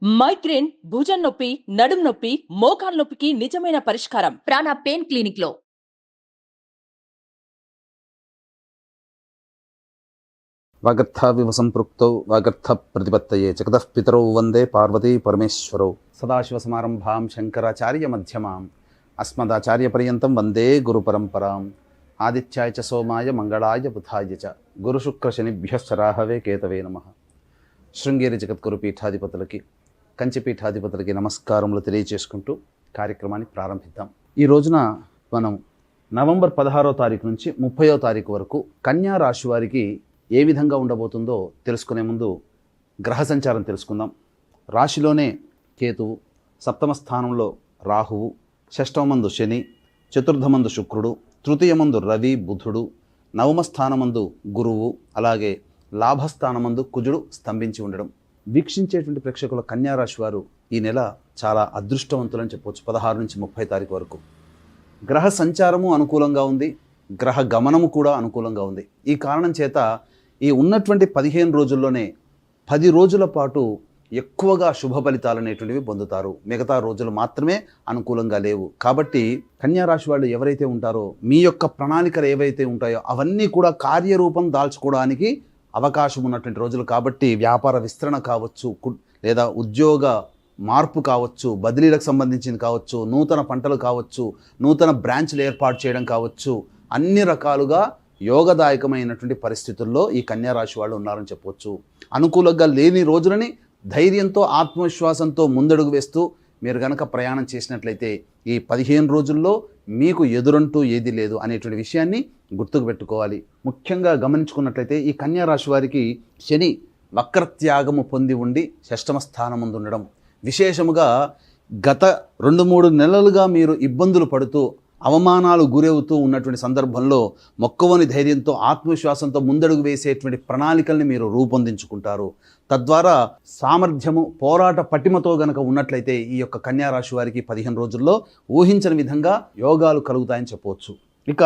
Migraine, భుజం నొప్పి, నడుం నొప్పి, మోకాలు నొప్పికి నిజమైన పరిష్కారం ప్రాణ పెయిన్ క్లినిక్ లో. వాగర్థావివ సంపృక్తౌ వాగర్థ ప్రతిపత్తయే జగతః పితరౌ వందే పార్వతీ పరమేశ్వరౌ. సదాశివసమారంభాం శంకరాచార్య మధ్యమాం అస్మదాచార్య పర్యంతం వందే గురు పరంపరాం. ఆదిత్యాయ చ సోమాయ మంగళాయ బుధాయ చ గురుశుక్ర శనిభ్యశ్చ రాహవే కేతవే నమః. శృంగేరి జగద్గురు పీఠాధిపతులకి, కంచి పీఠాధిపతులకి నమస్కారములు తెలియజేసుకుంటూ కార్యక్రమాన్ని ప్రారంభిద్దాం. ఈ రోజున మనం నవంబర్ 16వ తారీఖు నుంచి 30వ తారీఖు వరకు కన్యా రాశి వారికి ఏ విధంగా ఉండబోతుందో తెలుసుకునే ముందు గ్రహ సంచారం తెలుసుకుందాం. రాశిలోనే కేతువు, సప్తమ స్థానంలో రాహువు, షష్టమందు శని, చతుర్థమందు శుక్రుడు, తృతీయమందు రవి బుధుడు, నవమ స్థానమందు గురువు, అలాగే లాభస్థానమందు కుజుడు స్తంభించి ఉండడం. వీక్షించేటువంటి ప్రేక్షకుల కన్యారాశి వారు ఈ నెల చాలా అదృష్టవంతులని చెప్పవచ్చు. 16 నుంచి 30 తారీఖు వరకు గ్రహ సంచారము అనుకూలంగా ఉంది, గ్రహ గమనము కూడా అనుకూలంగా ఉంది. ఈ కారణం చేత ఈ ఉన్నటువంటి 15 రోజుల్లోనే 10 రోజుల పాటు ఎక్కువగా శుభ ఫలితాలు అనేటువంటివి పొందుతారు. మిగతా రోజులు మాత్రమే అనుకూలంగా లేవు. కాబట్టి కన్యారాశి వాళ్ళు ఎవరైతే ఉంటారో మీ యొక్క ప్రణాళికలు ఏవైతే ఉంటాయో అవన్నీ కూడా కార్యరూపం దాల్చుకోవడానికి అవకాశం ఉన్నటువంటి రోజులు. కాబట్టి వ్యాపార విస్తరణ కావచ్చు, లేదా ఉద్యోగ మార్పు కావచ్చు, బదిలీలకు సంబంధించింది కావచ్చు, నూతన పంటలు కావచ్చు, నూతన బ్రాంచ్లు ఏర్పాటు చేయడం కావచ్చు, అన్ని రకాలుగా యోగదాయకమైనటువంటి పరిస్థితుల్లో ఈ కన్యారాశి వాళ్ళు ఉన్నారని చెప్పవచ్చు. అనుకూలంగా లేని రోజులని ధైర్యంతో, ఆత్మవిశ్వాసంతో ముందడుగు వేస్తూ మీరు కనుక ప్రయాణం చేసినట్లయితే ఈ 15 రోజుల్లో మీకు ఎదురంటూ ఏది లేదు అనేటువంటి విషయాన్ని గుర్తుకు పెట్టుకోవాలి. ముఖ్యంగా గమనించుకున్నట్లయితే ఈ కన్యారాశి వారికి శని వక్రత్యాగము పొంది ఉండి షష్టమ స్థానం ముందు ఉండడం, విశేషముగా గత 2-3 నెలలుగా మీరు ఇబ్బందులు పడుతూ అవమానాలు గురవుతూ ఉన్నటువంటి సందర్భంలో మొక్కవని ధైర్యంతో, ఆత్మవిశ్వాసంతో ముందడుగు వేసేటువంటి ప్రణాళికల్ని మీరు రూపొందించుకుంటారు. తద్వారా సామర్థ్యము, పోరాట పటిమతో గనక ఉన్నట్లయితే ఈ యొక్క కన్యారాశి వారికి 15 రోజుల్లో ఊహించని విధంగా యోగాలు కలుగుతాయని చెప్పవచ్చు. ఇక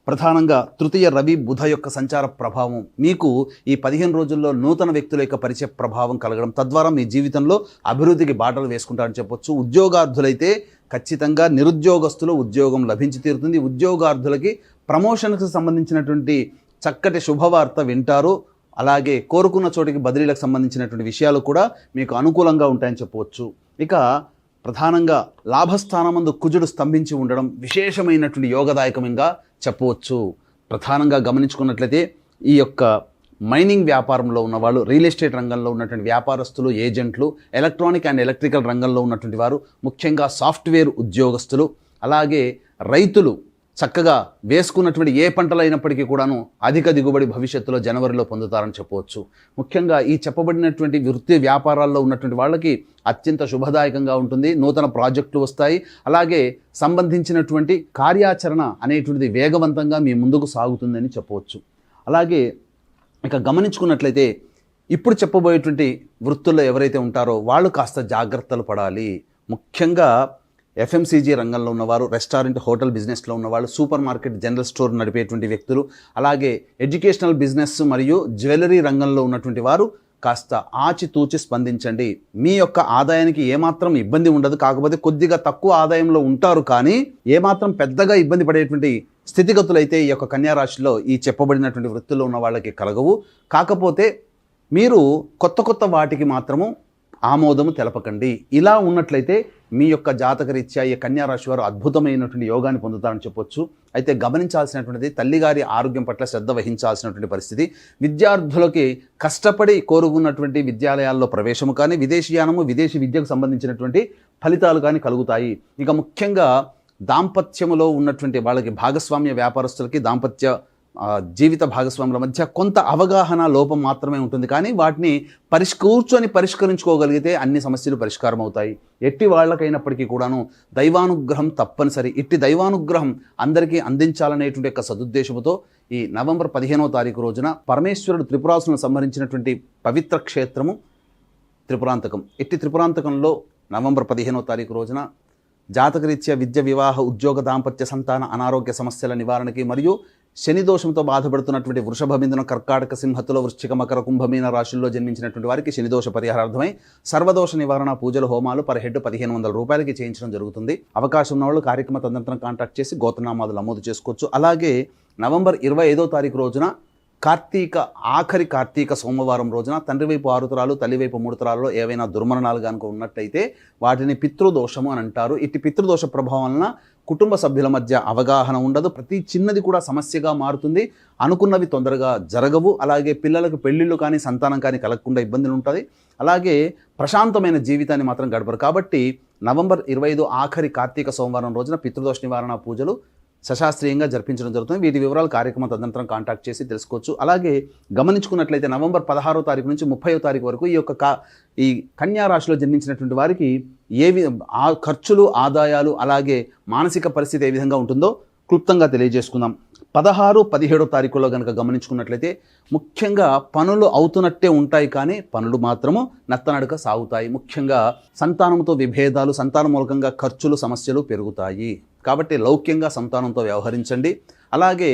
ప్రధానంగా తృతీయ రవి బుధ యొక్క సంచార ప్రభావం మీకు ఈ 15 రోజుల్లో నూతన వ్యక్తుల యొక్క పరిచయ ప్రభావం కలగడం, తద్వారా మీ జీవితంలో అభివృద్ధికి బాటలు వేసుకుంటారని చెప్పొచ్చు. ఉద్యోగార్థులైతే ఖచ్చితంగా నిరుద్యోగస్తులు ఉద్యోగం లభించి తీరుతుంది. ఉద్యోగార్థులకి ప్రమోషన్కి సంబంధించినటువంటి చక్కటి శుభవార్త వింటారు. అలాగే కోరుకున్న చోటికి బదిలీలకు సంబంధించినటువంటి విషయాలు కూడా మీకు అనుకూలంగా ఉంటాయని చెప్పవచ్చు. ఇక ప్రధానంగా లాభస్థానమందు కుజుడు స్తంభించి ఉండడం విశేషమైనటువంటి యోగదాయకంగా చెప్పవచ్చు. ప్రధానంగా గమనించుకున్నట్లయితే ఈ యొక్క మైనింగ్ వ్యాపారంలో ఉన్నవాళ్ళు, రియల్ ఎస్టేట్ రంగంలో ఉన్నటువంటి వ్యాపారస్తులు, ఏజెంట్లు, ఎలక్ట్రానిక్ అండ్ ఎలక్ట్రికల్ రంగంలో ఉన్నటువంటి వారు, ముఖ్యంగా సాఫ్ట్వేర్ ఉద్యోగస్తులు, అలాగే రైతులు చక్కగా వేసుకున్నటువంటి ఏ పంటలు అయినప్పటికీ కూడాను అధిక దిగుబడి భవిష్యత్తులో జనవరిలో పొందుతారని చెప్పవచ్చు. ముఖ్యంగా ఈ చెప్పబడినటువంటి వృత్తి వ్యాపారాల్లో ఉన్నటువంటి వాళ్ళకి అత్యంత శుభదాయకంగా ఉంటుంది. నూతన ప్రాజెక్టులు వస్తాయి. అలాగే సంబంధించినటువంటి కార్యాచరణ అనేటువంటిది వేగవంతంగా మీ ముందుకు సాగుతుందని చెప్పవచ్చు. అలాగే ఇక గమనించుకున్నట్లయితే ఇప్పుడు చెప్పబోయేటువంటి వృత్తుల్లో ఎవరైతే ఉంటారో వాళ్ళు కాస్త జాగ్రత్తలు పడాలి. ముఖ్యంగా ఎఫ్ఎంసీజీ రంగంలో ఉన్నవారు, రెస్టారెంట్ హోటల్ బిజినెస్లో ఉన్నవాళ్ళు, సూపర్ మార్కెట్ జనరల్ స్టోర్ నడిపేటువంటి వ్యక్తులు, అలాగే ఎడ్యుకేషనల్ బిజినెస్ మరియు జ్యువెలరీ రంగంలో ఉన్నటువంటి వారు కాస్త ఆచితూచి స్పందించండి. మీ యొక్క ఆదాయానికి ఏమాత్రం ఇబ్బంది ఉండదు. కాకపోతే కొద్దిగా తక్కువ ఆదాయంలో ఉంటారు, కానీ ఏమాత్రం పెద్దగా ఇబ్బంది పడేటువంటి స్థితిగతులైతే ఈ యొక్క కన్యారాశిలో ఈ చెప్పబడినటువంటి వృత్తుల్లో ఉన్న వాళ్ళకి కలగవు. కాకపోతే మీరు కొత్త వాటికి మాత్రము ఆమోదము తెలపకండి. ఇలా ఉన్నట్లయితే మీ యొక్క జాతకరీత్యా ఈ కన్యారాశి వారు అద్భుతమైనటువంటి యోగాన్ని పొందుతారని చెప్పొచ్చు. అయితే గమనించాల్సినటువంటిది తల్లిగారి ఆరోగ్యం పట్ల శ్రద్ధ వహించాల్సినటువంటి పరిస్థితి. విద్యార్థులకి కష్టపడి కోరుకున్నటువంటి విద్యాలయాల్లో ప్రవేశము కానీ, విదేశీయానము, విదేశీ విద్యకు సంబంధించినటువంటి ఫలితాలు కానీ కలుగుతాయి. ఇక ముఖ్యంగా దాంపత్యములో ఉన్నటువంటి వాళ్ళకి, భాగస్వామ్య వ్యాపారస్తులకి దాంపత్య జీవిత భాగస్వాముల మధ్య కొంత అవగాహన లోపం మాత్రమే ఉంటుంది, కానీ వాటిని కూర్చొని పరిష్కరించుకోగలిగితే అన్ని సమస్యలు పరిష్కారం అవుతాయి. ఎట్టి వాళ్ళకైనప్పటికీ కూడాను దైవానుగ్రహం తప్పనిసరి. ఇట్టి దైవానుగ్రహం అందరికీ అందించాలనేటువంటి యొక్క సదుద్దేశంతో ఈ నవంబర్ 15వ తారీఖు రోజున పరమేశ్వరుడు త్రిపురాసులను సంహరించినటువంటి పవిత్ర క్షేత్రము త్రిపురాంతకం. ఇట్టి త్రిపురాంతకంలో నవంబర్ 15వ తారీఖు రోజున జాతకరీత్యా విద్య, వివాహ, ఉద్యోగ, దాంపత్య, సంతాన, అనారోగ్య సమస్యల నివారణకి మరియు శని దోషంతో బాధపడుతున్నటువంటి వృషభ, మిథున, కర్కాటక, సింహతుల, వృశ్చిక, మకర, కుంభమీన రాశుల్లో జన్మించినటువంటి వారికి శని దోష పరిహారార్థమై సర్వదోష నివారణ పూజలు, హోమాలు పర్ హెడ్ 1500 రూపాయలకి చేయించడం జరుగుతుంది. అవకాశం ఉన్న వాళ్ళు కార్యక్రమ తదనంతరం కాంటాక్ట్ చేసి గోత్రనామాలు నమోదు చేసుకోవచ్చు. అలాగే నవంబర్ 25వ తారీఖు రోజున ఆఖరి కార్తీక సోమవారం రోజున తండ్రి వైపు 6 తరాలు, తల్లి వైపు 3 తరాలలో ఏవైనా దుర్మరణాలు కనుక ఉన్నట్టయితే వాటిని పితృదోషము అని అంటారు. ఇట్టి పితృదోష ప్రభావం వలన కుటుంబ సభ్యుల మధ్య అవగాహన ఉండదు, ప్రతి చిన్నది కూడా సమస్యగా మారుతుంది, అనుకున్నవి తొందరగా జరగవు. అలాగే పిల్లలకు పెళ్ళిళ్ళు కానీ సంతానం కానీ కలగకుండా ఇబ్బందులు ఉంటుంది. అలాగే ప్రశాంతమైన జీవితాన్ని మాత్రం గడపరు. కాబట్టి నవంబర్ 25 ఆఖరి కార్తీక సోమవారం రోజున పితృదోష నివారణ పూజలు సశాస్త్రీయంగా జరిపించడం జరుగుతుంది. వీటి వివరాలు కార్యక్రమం తదనంతరం కాంటాక్ట్ చేసి తెలుసుకోవచ్చు. అలాగే గమనించుకున్నట్లయితే నవంబర్ 16వ తారీఖు నుంచి 30వ తారీఖు వరకు ఈ కన్యా రాశిలో జన్మించినటువంటి వారికి ఖర్చులు, ఆదాయాలు, అలాగే మానసిక పరిస్థితి ఏ విధంగా ఉంటుందో క్లుప్తంగా తెలియజేసుకుందాం. 16, 17వ తారీఖులో కనుక గమనించుకున్నట్లయితే ముఖ్యంగా పనులు అవుతున్నట్టే ఉంటాయి, కానీ పనులు మాత్రము నత్తనడక సాగుతాయి. ముఖ్యంగా సంతానంతో విభేదాలు, సంతానం మూలకంగా ఖర్చులు, సమస్యలు పెరుగుతాయి. కాబట్టి లౌక్యంగా సంతానంతో వ్యవహరించండి. అలాగే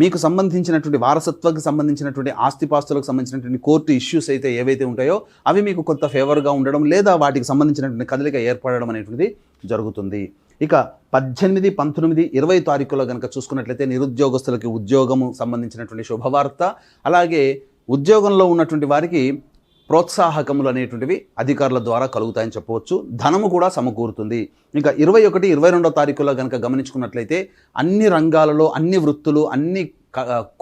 మీకు సంబంధించినటువంటి వారసత్వానికి సంబంధించినటువంటి ఆస్తిపాస్తులకు సంబంధించినటువంటి కోర్టు ఇష్యూస్ అయితే ఏవైతే ఉంటాయో అవి మీకు కొంత ఫేవర్గా ఉండడం లేదా వాటికి సంబంధించినటువంటి కదలిక ఏర్పడడం అనేటువంటిది జరుగుతుంది. ఇక 18, 19, 20 తారీఖులో కనుక చూసుకున్నట్లయితే నిరుద్యోగస్తులకి ఉద్యోగము సంబంధించినటువంటి శుభవార్త, అలాగే ఉద్యోగంలో ఉన్నటువంటి వారికి ప్రోత్సాహకములు అనేటువంటివి అధికారుల ద్వారా కలుగుతాయని చెప్పవచ్చు. ధనము కూడా సమకూరుతుంది. ఇంకా 21, 22వ తారీఖులో కనుక గమనించుకున్నట్లయితే అన్ని రంగాలలో, అన్ని వృత్తులు, అన్ని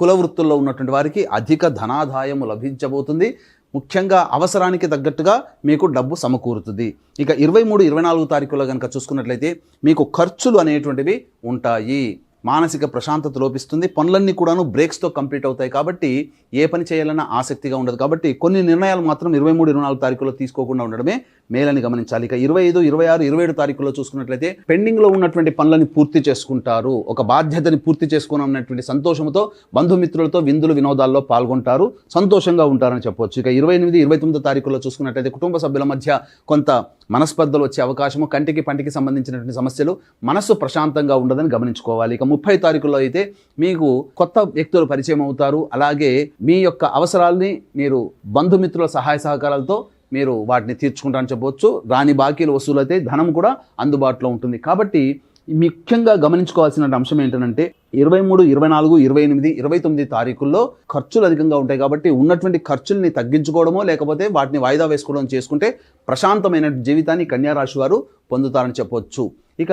కుల వృత్తుల్లో ఉన్నటువంటి వారికి అధిక ధనాదాయము లభించబోతుంది. ముఖ్యంగా అవసరానికి తగ్గట్టుగా మీకు డబ్బు సమకూరుతుంది. ఇక 23, 24 తారీఖులో కనుక చూసుకున్నట్లయితే మీకు ఖర్చులు అనేటువంటివి ఉంటాయి. మానసిక ప్రశాంతత లోపిస్తుంది. పనులన్నీ కూడాను బ్రేక్స్తో కంప్లీట్ అవుతాయి. కాబట్టి ఏ పని చేయాలన్నా ఆసక్తిగా ఉండదు. కాబట్టి కొన్ని నిర్ణయాలు మాత్రం 23, 24 తారీఖులో తీసుకోకుండా ఉండడమే మేలని గమనించాలి. ఇక 25, 26, 27 తారీఖులో చూసుకున్నట్లయితే పెండింగ్లో ఉన్నటువంటి పనులని పూర్తి చేసుకుంటారు. ఒక బాధ్యతని పూర్తి చేసుకున్నటువంటి సంతోషంతో బంధుమిత్రులతో విందులు వినోదాల్లో పాల్గొంటారు, సంతోషంగా ఉంటారని చెప్పవచ్చు. ఇక 28, 29 తారీఖులో చూసుకున్నట్లయితే కుటుంబ సభ్యుల మధ్య కొంత మనస్పర్ధలు వచ్చే అవకాశము, కంటికి పంటికి సంబంధించినటువంటి సమస్యలు, మనస్సు ప్రశాంతంగా ఉండదని గమనించుకోవాలి. ఇక 30 తారీఖులో అయితే మీకు కొత్త వ్యక్తులు పరిచయం అవుతారు. అలాగే మీ యొక్క అవసరాలని మీరు బంధుమిత్రుల సహాయ సహకారాలతో మీరు వాటిని తీర్చుకుంటారని చెప్పవచ్చు. రాని బాకీలు వసూలైతే ధనం కూడా అందుబాటులో ఉంటుంది. కాబట్టి ముఖ్యంగా గమనించుకోవాల్సిన అంశం ఏంటంటే 23, 24, 28, 29 తారీఖుల్లో ఖర్చులు అధికంగా ఉంటాయి. కాబట్టి ఉన్నటువంటి ఖర్చుల్ని తగ్గించుకోవడమో లేకపోతే వాటిని వాయిదా వేసుకోవడం చేసుకుంటే ప్రశాంతమైన జీవితాన్ని కన్యా రాశి వారు పొందుతారని చెప్పవచ్చు. ఇక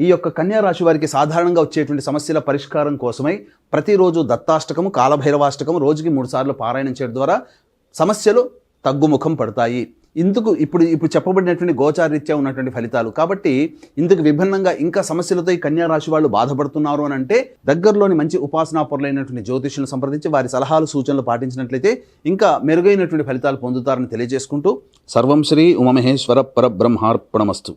ఈ యొక్క కన్యా రాశి వారికి సాధారణంగా వచ్చేటువంటి సమస్యల పరిష్కారం కోసమై ప్రతిరోజు దత్తాష్టకము, కాలభైరవాష్టకము రోజుకి 3 సార్లు పారాయణం చేయడం ద్వారా సమస్యలు తగ్గుముఖం పడతాయి. ఇప్పుడు చెప్పబడినటువంటి గోచారీత్యా ఉన్నటువంటి ఫలితాలు. కాబట్టి ఇందుకు విభిన్నంగా ఇంకా సమస్యలతో ఈ కన్యా రాశి వాళ్ళు బాధపడుతున్నారు అని అంటే దగ్గరలోని మంచి ఉపాసనాపరులైనటువంటి జ్యోతిష్యులను సంప్రదించి వారి సలహాలు, సూచనలు పాటించినట్లయితే ఇంకా మెరుగైనటువంటి ఫలితాలు పొందుతారని తెలియజేసుకుంటూ సర్వం శ్రీ ఉమామహేశ్వర పరబ్రహ్మార్పణమస్తు.